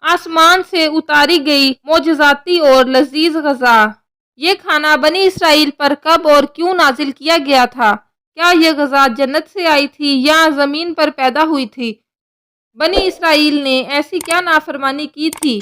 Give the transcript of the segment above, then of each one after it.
آسمان سے اتاری گئی معجزاتی اور لذیذ غذا۔ یہ کھانا بنی اسرائیل پر کب اور کیوں نازل کیا گیا تھا؟ کیا یہ غذا جنت سے آئی تھی یا زمین پر پیدا ہوئی تھی؟ بنی اسرائیل نے ایسی کیا نافرمانی کی تھی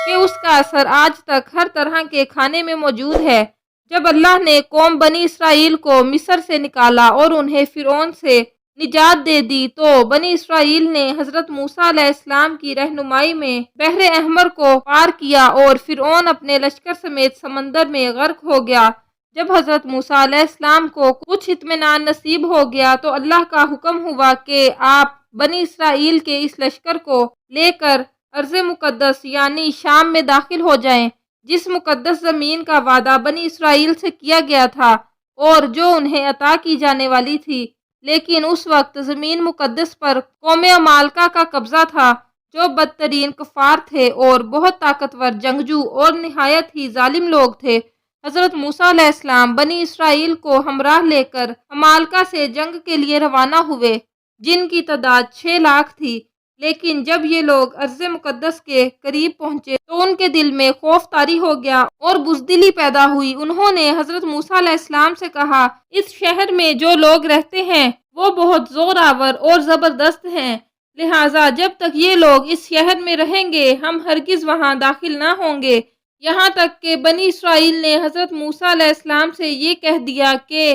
کہ اس کا اثر آج تک ہر طرح کے کھانے میں موجود ہے؟ جب اللہ نے قوم بنی اسرائیل کو مصر سے نکالا اور انہیں فرعون سے نجات دے دی تو بنی اسرائیل نے حضرت موسیٰ علیہ السلام کی رہنمائی میں بحر احمر کو پار کیا اور فرعون اپنے لشکر سمیت سمندر میں غرق ہو گیا۔ جب حضرت موسیٰ علیہ السلام کو کچھ اطمینان نصیب ہو گیا تو اللہ کا حکم ہوا کہ آپ بنی اسرائیل کے اس لشکر کو لے کر ارض مقدس یعنی شام میں داخل ہو جائیں، جس مقدس زمین کا وعدہ بنی اسرائیل سے کیا گیا تھا اور جو انہیں عطا کی جانے والی تھی۔ لیکن اس وقت زمین مقدس پر قوم عمالقہ کا قبضہ تھا، جو بدترین کفار تھے اور بہت طاقتور جنگجو اور نہایت ہی ظالم لوگ تھے۔ حضرت موسیٰ علیہ السلام بنی اسرائیل کو ہمراہ لے کر عمالقہ سے جنگ کے لیے روانہ ہوئے، جن کی تعداد 6 لاکھ تھی۔ لیکن جب یہ لوگ ارض مقدس کے قریب پہنچے تو ان کے دل میں خوف طاری ہو گیا اور بزدلی پیدا ہوئی۔ انہوں نے حضرت موسیٰ علیہ السلام سے کہا، اس شہر میں جو لوگ رہتے ہیں وہ بہت زور آور اور زبردست ہیں، لہٰذا جب تک یہ لوگ اس شہر میں رہیں گے ہم ہرگز وہاں داخل نہ ہوں گے۔ یہاں تک کہ بنی اسرائیل نے حضرت موسیٰ علیہ السلام سے یہ کہہ دیا کہ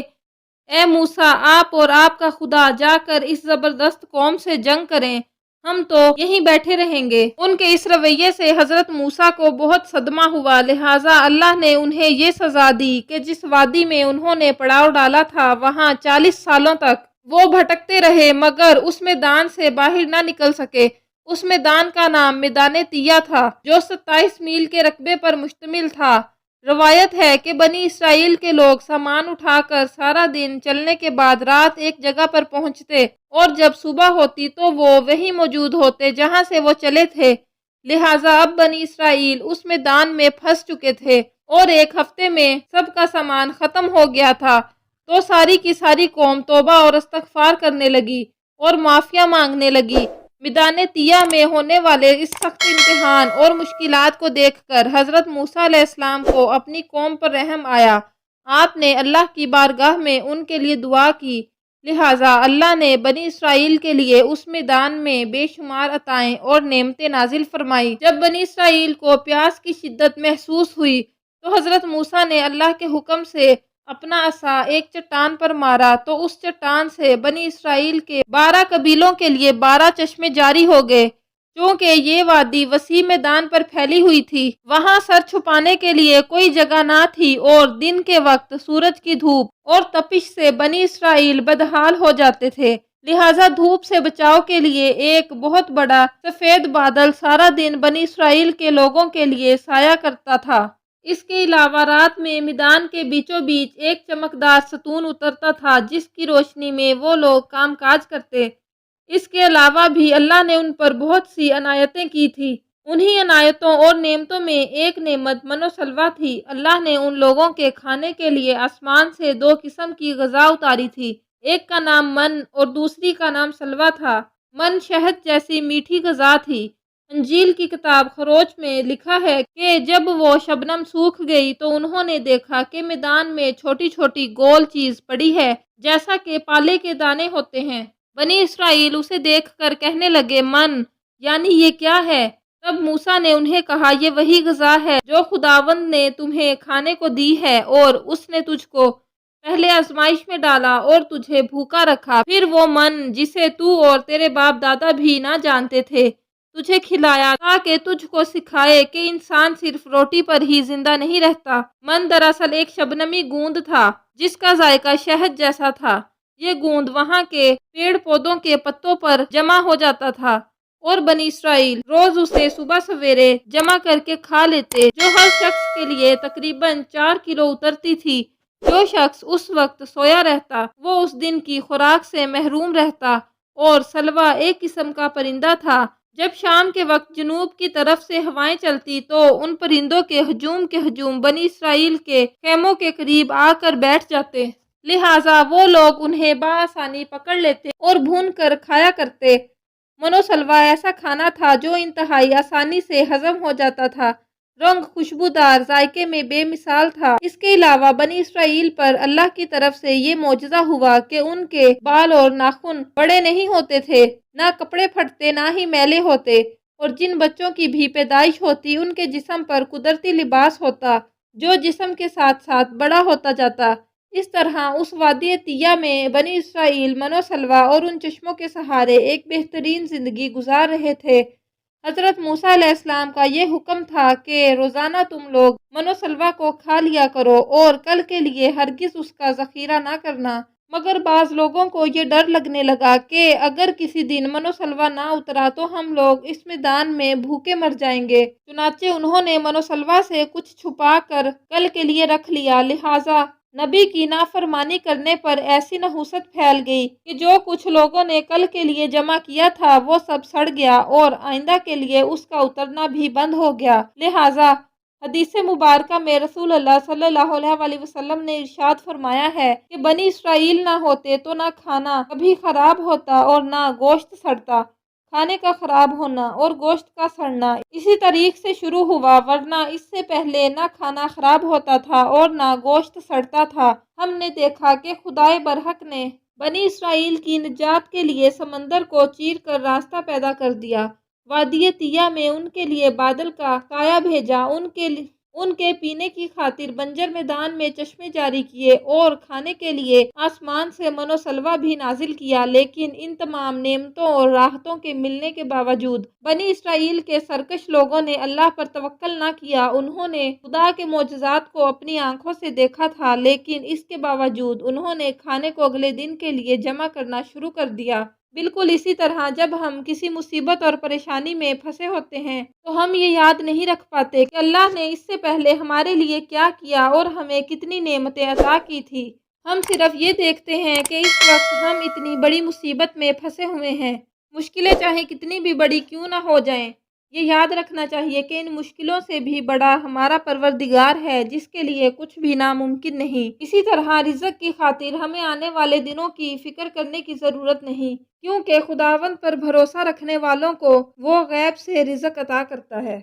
اے موسیٰ، آپ اور آپ کا خدا جا کر اس زبردست قوم سے جنگ کریں، ہم تو یہیں بیٹھے رہیں گے۔ ان کے اس رویے سے حضرت موسیٰ کو بہت صدمہ ہوا، لہٰذا اللہ نے انہیں یہ سزا دی کہ جس وادی میں انہوں نے پڑاؤ ڈالا تھا وہاں 40 سالوں تک وہ بھٹکتے رہے مگر اس میدان سے باہر نہ نکل سکے۔ اس میدان کا نام میدان تیہ تھا، جو 27 میل کے رقبے پر مشتمل تھا۔ روایت ہے کہ بنی اسرائیل کے لوگ سامان اٹھا کر سارا دن چلنے کے بعد رات ایک جگہ پر پہنچتے اور جب صبح ہوتی تو وہ وہیں موجود ہوتے جہاں سے وہ چلے تھے، لہٰذا اب بنی اسرائیل اس میدان میں پھنس چکے تھے اور ایک ہفتے میں سب کا سامان ختم ہو گیا تھا۔ تو ساری کی ساری قوم توبہ اور استغفار کرنے لگی اور معافیہ مانگنے لگی۔ میدان تیہ میں ہونے والے اس سخت امتحان اور مشکلات کو دیکھ کر حضرت موسیٰ علیہ السلام کو اپنی قوم پر رحم آیا۔ آپ نے اللہ کی بارگاہ میں ان کے لیے دعا کی، لہٰذا اللہ نے بنی اسرائیل کے لیے اس میدان میں بے شمار عطائیں اور نعمتیں نازل فرمائی۔ جب بنی اسرائیل کو پیاس کی شدت محسوس ہوئی تو حضرت موسیٰ نے اللہ کے حکم سے اپنا عصا ایک چٹان پر مارا تو اس چٹان سے بنی اسرائیل کے 12 قبیلوں کے لیے 12 چشمے جاری ہو گئے۔ چونکہ یہ وادی وسیع میدان پر پھیلی ہوئی تھی، وہاں سر چھپانے کے لیے کوئی جگہ نہ تھی اور دن کے وقت سورج کی دھوپ اور تپش سے بنی اسرائیل بدحال ہو جاتے تھے، لہٰذا دھوپ سے بچاؤ کے لیے ایک بہت بڑا سفید بادل سارا دن بنی اسرائیل کے لوگوں کے لیے سایہ کرتا تھا۔ اس کے علاوہ رات میں میدان کے بیچوں بیچ ایک چمکدار ستون اترتا تھا جس کی روشنی میں وہ لوگ کام کاج کرتے۔ اس کے علاوہ بھی اللہ نے ان پر بہت سی عنایتیں کی تھی۔ انہی عنایتوں اور نعمتوں میں ایک نعمت من و سلویٰ تھی۔ اللہ نے ان لوگوں کے کھانے کے لیے آسمان سے 2 قسم کی غذا اتاری تھی، ایک کا نام من اور دوسری کا نام سلویٰ تھا۔ من شہد جیسی میٹھی غذا تھی۔ انجیل کی کتاب خروج میں لکھا ہے کہ جب وہ شبنم سوکھ گئی تو انہوں نے دیکھا کہ میدان میں چھوٹی چھوٹی گول چیز پڑی ہے جیسا کہ پالے کے دانے ہوتے ہیں۔ بنی اسرائیل اسے دیکھ کر کہنے لگے، من یعنی یہ کیا ہے؟ تب موسیٰ نے انہیں کہا، یہ وہی غذا ہے جو خداوند نے تمہیں کھانے کو دی ہے اور اس نے تجھ کو پہلے آزمائش میں ڈالا اور تجھے بھوکا رکھا، پھر وہ من جسے تو اور تیرے باپ دادا بھی نہ جانتے تھے تجھے کھلایا تاکہ تجھ کو سکھائے کہ انسان صرف روٹی پر ہی زندہ نہیں رہتا۔ من دراصل ایک شبنمی گوند تھا جس کا ذائقہ شہد جیسا تھا۔ یہ گوند وہاں کے پیڑ پودوں کے پتوں پر جمع ہو جاتا تھا اور بنی اسرائیل روز اسے صبح سویرے جمع کر کے کھا لیتے، جو ہر شخص کے لیے تقریباً 4 کلو اترتی تھی۔ جو شخص اس وقت سویا رہتا وہ اس دن کی خوراک سے محروم رہتا۔ اور سلویٰ ایک قسم کا پرندہ تھا۔ جب شام کے وقت جنوب کی طرف سے ہوائیں چلتی تو ان پرندوں کے ہجوم بنی اسرائیل کے خیموں کے قریب آ کر بیٹھ جاتے، لہٰذا وہ لوگ انہیں بآسانی پکڑ لیتے اور بھون کر کھایا کرتے۔ منو سلوا ایسا کھانا تھا جو انتہائی آسانی سے ہضم ہو جاتا تھا، رنگ خوشبودار، ذائقے میں بے مثال تھا۔ اس کے علاوہ بنی اسرائیل پر اللہ کی طرف سے یہ معجزہ ہوا کہ ان کے بال اور ناخن بڑے نہیں ہوتے تھے، نہ کپڑے پھٹتے، نہ ہی میلے ہوتے، اور جن بچوں کی بھی پیدائش ہوتی ان کے جسم پر قدرتی لباس ہوتا جو جسم کے ساتھ ساتھ بڑا ہوتا جاتا۔ اس طرح اس وادی طیہ میں بنی اسرائیل منو سلوا اور ان چشموں کے سہارے ایک بہترین زندگی گزار رہے تھے۔ حضرت موسیٰ علیہ السلام کا یہ حکم تھا کہ روزانہ تم لوگ منو سلوا کو کھا لیا کرو اور کل کے لیے ہرگز اس کا ذخیرہ نہ کرنا۔ مگر بعض لوگوں کو یہ ڈر لگنے لگا کہ اگر کسی دن منو سلوا نہ اترا تو ہم لوگ اس میدان میں بھوکے مر جائیں گے، چنانچہ انہوں نے منو سلوا سے کچھ چھپا کر کل کے لیے رکھ لیا، لہٰذا نبی کی نافرمانی کرنے پر ایسی نحوست پھیل گئی کہ جو کچھ لوگوں نے کل کے لیے جمع کیا تھا وہ سب سڑ گیا اور آئندہ کے لیے اس کا اترنا بھی بند ہو گیا۔ لہٰذا حدیث مبارکہ میں رسول اللہ صلی اللہ علیہ وسلم نے ارشاد فرمایا ہے کہ بنی اسرائیل نہ ہوتے تو نہ کھانا کبھی خراب ہوتا اور نہ گوشت سڑتا۔ کھانے کا خراب ہونا اور گوشت کا سڑنا اسی طریق سے شروع ہوا، ورنہ اس سے پہلے نہ کھانا خراب ہوتا تھا اور نہ گوشت سڑتا تھا۔ ہم نے دیکھا کہ خدائے برحق نے بنی اسرائیل کی نجات کے لیے سمندر کو چیر کر راستہ پیدا کر دیا، وادی طیہ میں ان کے لیے بادل کا سایہ بھیجا، ان کے پینے کی خاطر بنجر میدان میں چشمے جاری کیے اور کھانے کے لیے آسمان سے منو سلوا بھی نازل کیا۔ لیکن ان تمام نعمتوں اور راحتوں کے ملنے کے باوجود بنی اسرائیل کے سرکش لوگوں نے اللہ پر توکل نہ کیا۔ انہوں نے خدا کے معجزات کو اپنی آنکھوں سے دیکھا تھا، لیکن اس کے باوجود انہوں نے کھانے کو اگلے دن کے لیے جمع کرنا شروع کر دیا۔ بالکل اسی طرح جب ہم کسی مصیبت اور پریشانی میں پھنسے ہوتے ہیں تو ہم یہ یاد نہیں رکھ پاتے کہ اللہ نے اس سے پہلے ہمارے لیے کیا کیا اور ہمیں کتنی نعمتیں عطا کی تھی۔ ہم صرف یہ دیکھتے ہیں کہ اس وقت ہم اتنی بڑی مصیبت میں پھنسے ہوئے ہیں، مشکلیں چاہے کتنی بھی بڑی کیوں نہ ہو جائیں۔ یہ یاد رکھنا چاہیے کہ ان مشکلوں سے بھی بڑا ہمارا پروردگار ہے جس کے لیے کچھ بھی ناممکن نہیں۔ اسی طرح رزق کی خاطر ہمیں آنے والے دنوں کی فکر کرنے کی ضرورت نہیں، کیونکہ خداوند پر بھروسہ رکھنے والوں کو وہ غیب سے رزق عطا کرتا ہے۔